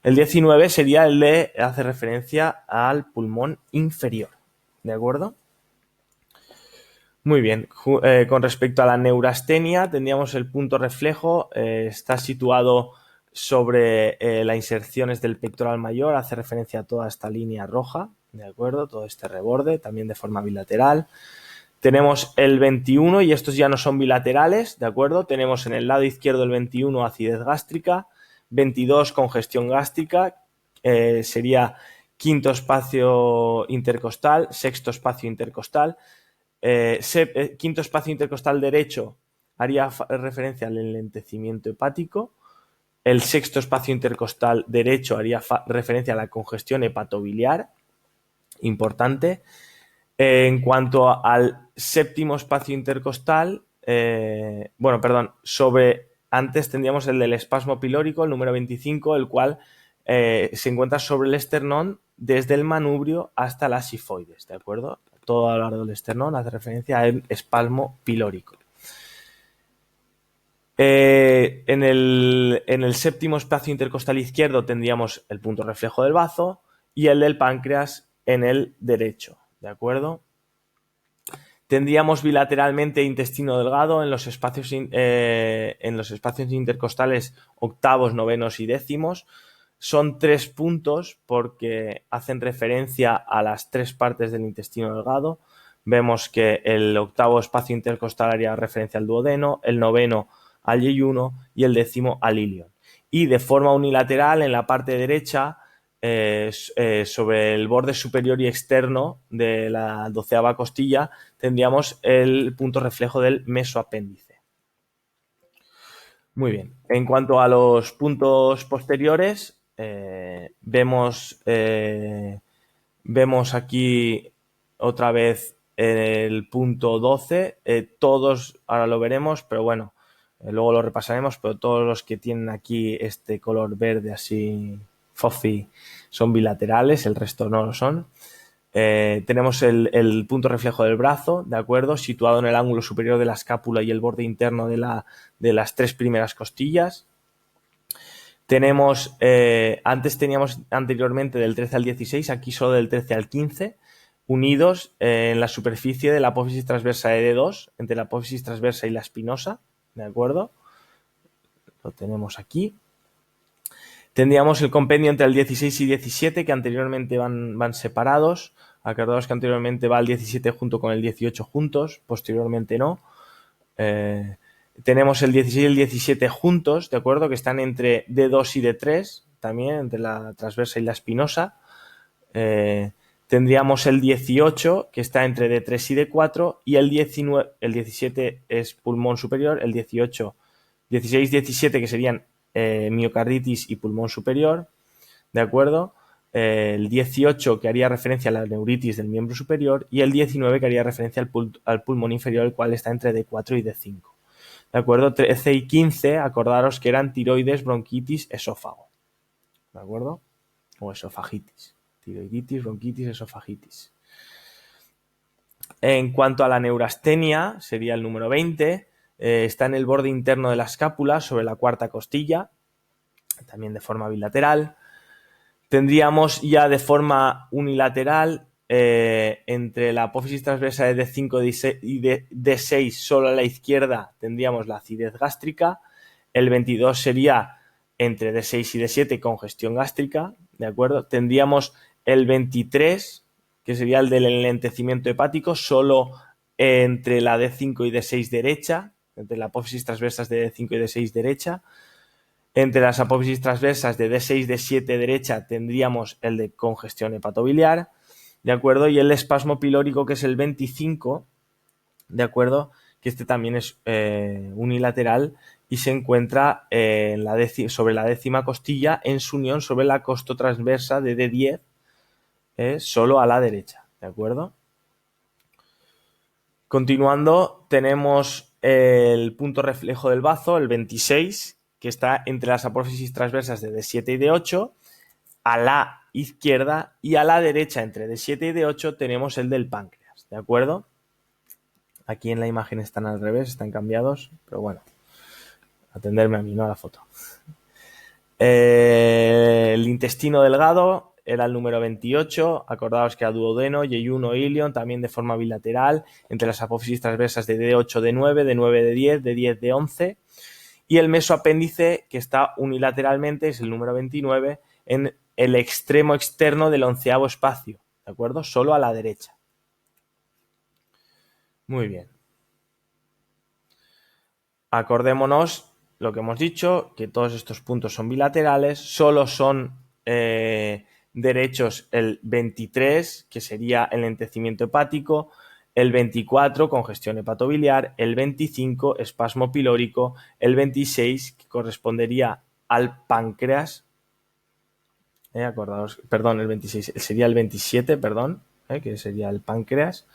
El 19 sería el de, hace referencia al pulmón inferior, ¿de acuerdo? Muy bien, con respecto a la neurastenia, tendríamos el punto reflejo, está situado sobre las inserciones del pectoral mayor, hace referencia a toda esta línea roja, ¿de acuerdo? Todo este reborde, también de forma bilateral. Tenemos el 21 y estos ya no son bilaterales, ¿de acuerdo? Tenemos en el lado izquierdo el 21 acidez gástrica, 22 congestión gástrica, sería quinto espacio intercostal, sexto espacio intercostal. Quinto espacio intercostal derecho haría referencia al enlentecimiento hepático. El sexto espacio intercostal derecho haría referencia a la congestión hepatobiliar, importante. En cuanto al séptimo espacio intercostal, antes tendríamos el del espasmo pilórico, el número 25, el cual se encuentra sobre el esternón desde el manubrio hasta las sifoides, ¿de acuerdo? Todo a lo largo del esternón hace referencia al espasmo pilórico. En el séptimo espacio intercostal izquierdo tendríamos el punto reflejo del bazo y el del páncreas en el derecho, ¿de acuerdo? Tendríamos bilateralmente intestino delgado en los espacios intercostales octavos, novenos y décimos. Son 3 puntos porque hacen referencia a las 3 partes del intestino delgado. Vemos que el octavo espacio intercostal haría referencia al duodeno, el noveno al yeyuno y el décimo al ilion. Y de forma unilateral, en la parte derecha, sobre el borde superior y externo de la 12ª costilla tendríamos el punto reflejo del mesoapéndice. Muy bien. En cuanto a los puntos posteriores, vemos aquí otra vez el punto 12. Todos, ahora lo veremos, pero bueno, luego lo repasaremos, pero todos los que tienen aquí este color verde así fuzzy son bilaterales, el resto no lo son. Tenemos el punto reflejo del brazo, ¿de acuerdo? Situado en el ángulo superior de la escápula y el borde interno de las 3 primeras costillas. Tenemos, antes teníamos anteriormente del 13 al 16, aquí solo del 13 al 15, unidos en la superficie de la apófisis transversa de D2, entre la apófisis transversa y la espinosa, ¿de acuerdo? Lo tenemos aquí. Tendríamos el compendio entre el 16 y 17, que anteriormente van separados. Acordaos que anteriormente va el 17 junto con el 18 juntos, posteriormente no. Tenemos el 16 y el 17 juntos, ¿de acuerdo? Que están entre D2 y D3, también entre la transversa y la espinosa. Tendríamos el 18, que está entre D3 y D4, y el 19, el 17 es pulmón superior, el 18, 16, 17, que serían miocarditis y pulmón superior, ¿de acuerdo? El 18 que haría referencia a la neuritis del miembro superior y el 19 que haría referencia al pulmón inferior, el cual está entre D4 y D5. ¿De acuerdo? 13 y 15, acordaros que eran tiroides, bronquitis, esófago. ¿De acuerdo? O esofagitis. Tiroiditis, bronquitis, esofagitis. En cuanto a la neurastenia, sería el número 20. Está en el borde interno de la escápula, sobre la 4ª costilla, también de forma bilateral. Tendríamos ya de forma unilateral entre la apófisis transversa de D5 y de D6 solo a la izquierda tendríamos la acidez gástrica. El 22 sería entre D6 y D7 congestión gástrica, ¿de acuerdo? Tendríamos el 23, que sería el del enlentecimiento hepático, solo entre la D5 y D6 derecha, entre la apófisis transversas de D5 y D6 derecha. Entre las apófisis transversas de D6 y D7 derecha tendríamos el de congestión hepatobiliar, ¿de acuerdo? Y el espasmo pilórico, que es el 25, ¿de acuerdo? Que este también es unilateral y se encuentra sobre la 10ª costilla en su unión sobre la costotransversa de D10, solo a la derecha, ¿de acuerdo? Continuando, tenemos el punto reflejo del bazo, el 26, que está entre las apófisis transversas de D7 y D8, a la izquierda, y a la derecha, entre D7 y D8, tenemos el del páncreas, ¿de acuerdo? Aquí en la imagen están al revés, están cambiados, pero bueno, atenderme a mí, no a la foto. El intestino delgado era el número 28, acordaos que a duodeno, yeyuno, ilion, también de forma bilateral, entre las apófisis transversas de D8, D9, D9, D10, D10, D11, y el mesoapéndice, que está unilateralmente, es el número 29, en el extremo externo del 11º espacio, ¿de acuerdo? Solo a la derecha. Muy bien. Acordémonos lo que hemos dicho, que todos estos puntos son bilaterales, solo son derechos el 23, que sería el enlentecimiento hepático, el 24, congestión hepatobiliar, el 25, espasmo pilórico, el 26, que correspondería al páncreas, acordaos, perdón, el 26, sería el 27, perdón, que sería el páncreas,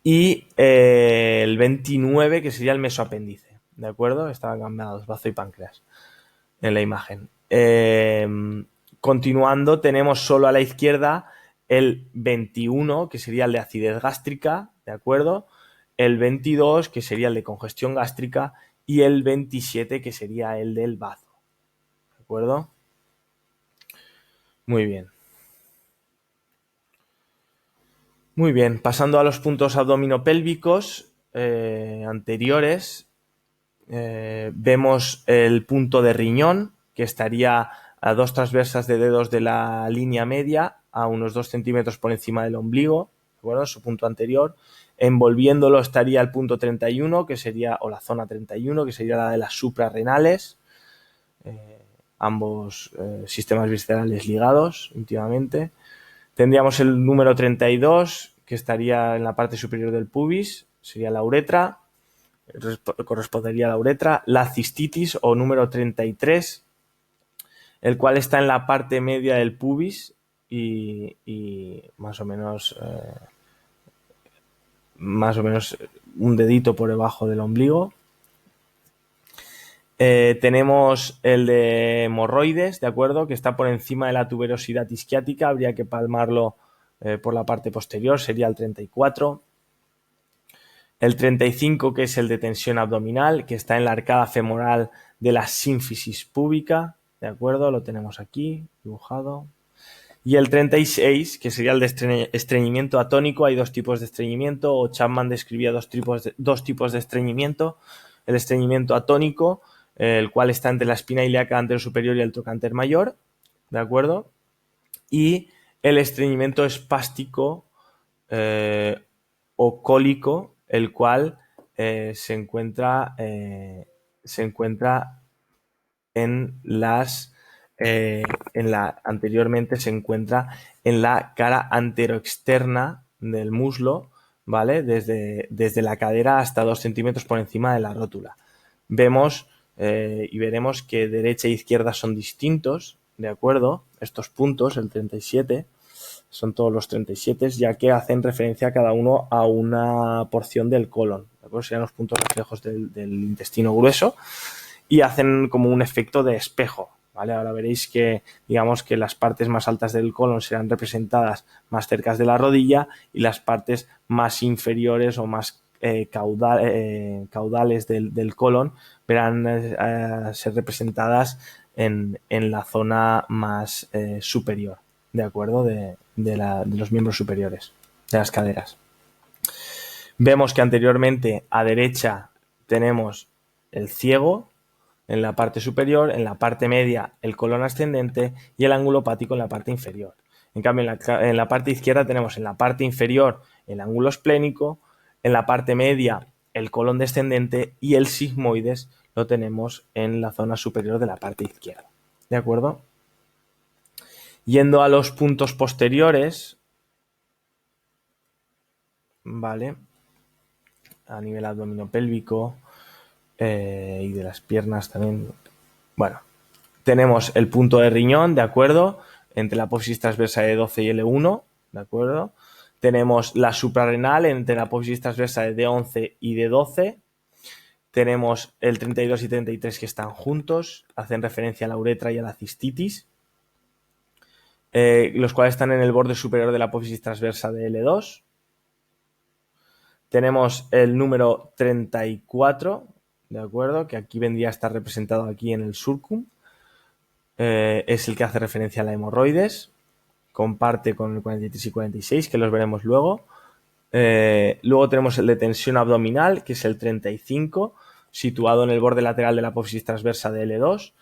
y el 29, que sería el mesoapéndice, ¿de acuerdo? Estaban cambiados, bazo y páncreas en la imagen. Continuando, tenemos solo a la izquierda el 21, que sería el de acidez gástrica, ¿de acuerdo? El 22, que sería el de congestión gástrica, y el 27, que sería el del bazo, ¿de acuerdo? Muy bien. Muy bien, pasando a los puntos abdominopélvicos anteriores, vemos el punto de riñón, que estaría a 2 transversas de dedos de la línea media, a unos 2 centímetros por encima del ombligo, ¿de acuerdo? Su punto anterior. Envolviéndolo estaría el punto 31, que sería, o la zona 31, que sería la de las suprarrenales. ambos sistemas viscerales ligados íntimamente. Tendríamos el número 32, que estaría en la parte superior del pubis, sería la uretra, correspondería a la uretra. La cistitis o número 33, el cual está en la parte media del pubis y más o menos un dedito por debajo del ombligo. Tenemos el de hemorroides, ¿de acuerdo? Que está por encima de la tuberosidad isquiática, habría que palmarlo por la parte posterior, sería el 34. El 35, que es el de tensión abdominal, que está en la arcada femoral de la sínfisis púbica, ¿de acuerdo? Lo tenemos aquí dibujado. Y el 36, que sería el de estreñimiento atónico. Hay dos tipos de estreñimiento, o Chapman describía dos tipos de estreñimiento. El estreñimiento atónico, el cual está entre la espina ilíaca anterior superior y el trocánter mayor, ¿de acuerdo? Y el estreñimiento espástico o cólico, el cual se encuentra en las anteriormente se encuentra en la cara anteroexterna del muslo, ¿vale? Desde la cadera hasta 2 centímetros por encima de la rótula. Vemos y veremos que derecha e izquierda son distintos, ¿de acuerdo? Estos puntos, el 37, son todos los 37, ya que hacen referencia a cada uno a una porción del colon, ¿de acuerdo? Serían los puntos reflejos del intestino grueso y hacen como un efecto de espejo, ¿vale? Ahora veréis que, digamos, que las partes más altas del colon serán representadas más cerca de la rodilla y las partes más inferiores o más caudales del colon verán ser representadas en la zona más superior, ¿de acuerdo? De los miembros superiores, de las caderas. Vemos que anteriormente a derecha tenemos el ciego en la parte superior, en la parte media el colon ascendente y el ángulo hepático en la parte inferior. En cambio, en la parte izquierda tenemos en la parte inferior el ángulo esplénico, en la parte media el colon descendente y el sigmoides lo tenemos en la zona superior de la parte izquierda. ¿De acuerdo? Yendo a los puntos posteriores, ¿vale? A nivel abdominopélvico y de las piernas también. Bueno, tenemos el punto de riñón, ¿de acuerdo? Entre la apófisis transversa de 12 y L1, ¿de acuerdo? Tenemos la suprarrenal entre la apófisis transversa de D11 y D12. Tenemos el 32 y 33 que están juntos, hacen referencia a la uretra y a la cistitis, los cuales están en el borde superior de la apófisis transversa de L2. Tenemos el número 34, ¿de acuerdo? Que aquí vendría a estar representado aquí en el surcum. Es el que hace referencia a la hemorroides. Comparte con el 43 y 46, que los veremos luego. Luego tenemos el de tensión abdominal, que es el 35, situado en el borde lateral de la apófisis transversa de L2.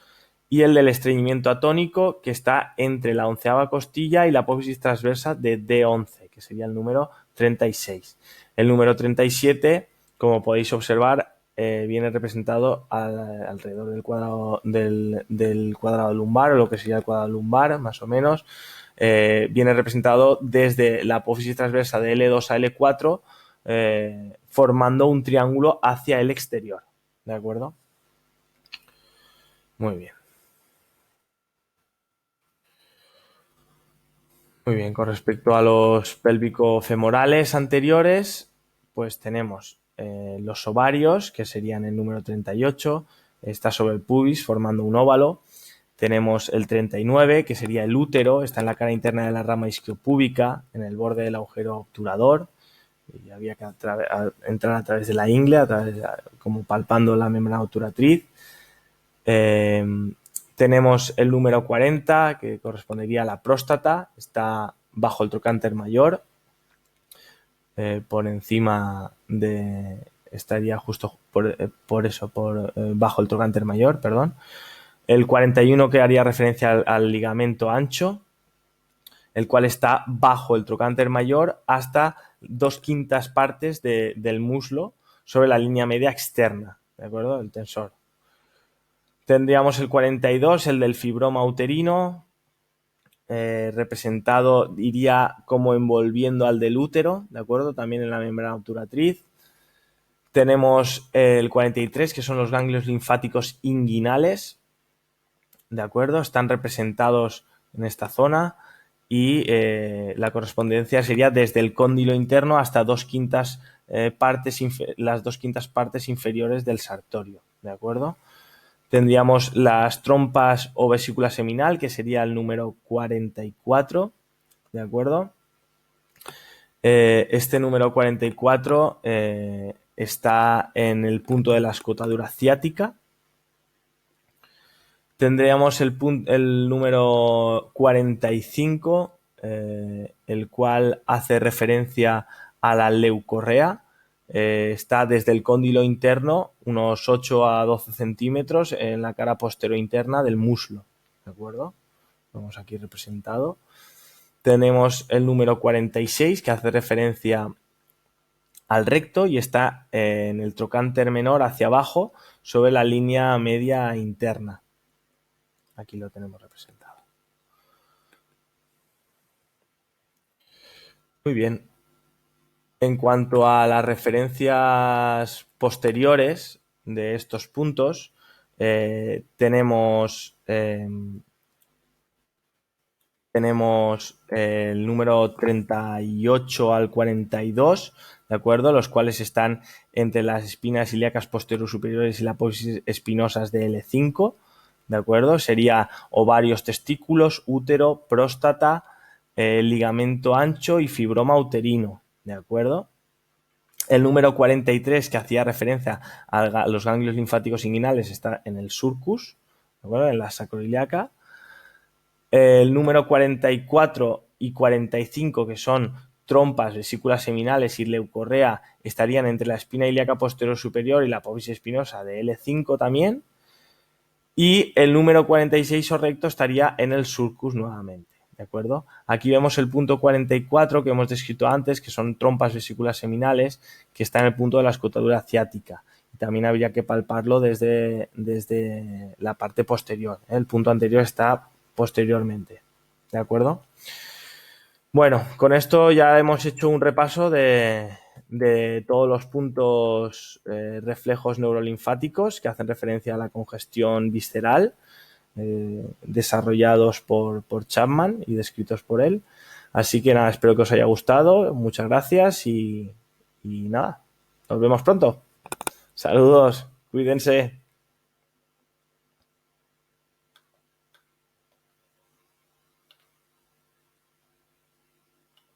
Y el del estreñimiento atónico, que está entre la 11ª costilla y la apófisis transversa de D11, que sería el número 36. El número 37, como podéis observar, viene representado alrededor del cuadrado lumbar, o lo que sería el cuadrado lumbar, más o menos. Viene representado desde la apófisis transversa de L2 a L4, formando un triángulo hacia el exterior. ¿De acuerdo? Muy bien. Muy bien, con respecto a los pélvico-femorales anteriores, pues tenemos los ovarios, que serían el número 38, está sobre el pubis formando un óvalo. Tenemos el 39, que sería el útero, está en la cara interna de la rama isquiopúbica, en el borde del agujero obturador. Y había que entrar a través de la ingle, como palpando la membrana obturatriz. Tenemos el número 40, que correspondería a la próstata, está bajo el trocánter mayor, por encima de, estaría justo bajo el trocánter mayor, perdón. El 41, que haría referencia al ligamento ancho, el cual está bajo el trocánter mayor hasta 2/5 partes del muslo sobre la línea media externa, ¿de acuerdo? El tensor. Tendríamos el 42, el del fibroma uterino, representado, iría como envolviendo al del útero, ¿de acuerdo? También en la membrana obturatriz. Tenemos el 43, que son los ganglios linfáticos inguinales, ¿de acuerdo? Están representados en esta zona y la correspondencia sería desde el cóndilo interno hasta las 2/5 partes inferiores del sartorio, ¿de acuerdo? Tendríamos las trompas o vesícula seminal, que sería el número 44, ¿de acuerdo? Este número 44 está en el punto de la escotadura ciática. Tendríamos el número 45, el cual hace referencia a la leucorrea. Está desde el cóndilo interno, unos 8 a 12 centímetros, en la cara posterior-interna del muslo. ¿De acuerdo? Vamos aquí representado. Tenemos el número 46, que hace referencia al recto y está en el trocánter menor hacia abajo, sobre la línea media interna. Aquí lo tenemos representado. Muy bien. En cuanto a las referencias posteriores de estos puntos, tenemos el número 38 al 42, ¿de acuerdo? Los cuales están entre las espinas ilíacas posteriores superiores y la apófisis espinosas de L5, ¿de acuerdo? Sería ovarios, testículos, útero, próstata, ligamento ancho y fibroma uterino, ¿de acuerdo? El número 43, que hacía referencia a los ganglios linfáticos inguinales, está en el surcus, ¿de acuerdo? En la sacroiliaca. El número 44 y 45, que son trompas, vesículas seminales y leucorrea, estarían entre la espina ilíaca posterior superior y la apófisis espinosa de L5 también. Y el número 46 o recto estaría en el surcus nuevamente, ¿de acuerdo? Aquí vemos el punto 44 que hemos descrito antes, que son trompas vesículas seminales, que está en el punto de la escotadura ciática. Y también habría que palparlo desde la parte posterior, ¿eh? El punto anterior está posteriormente, ¿de acuerdo? Bueno, con esto ya hemos hecho un repaso de todos los puntos reflejos neurolinfáticos que hacen referencia a la congestión visceral, desarrollados por Chapman y descritos por él. Así que nada, espero que os haya gustado. Muchas gracias y nada, nos vemos pronto. Saludos, cuídense.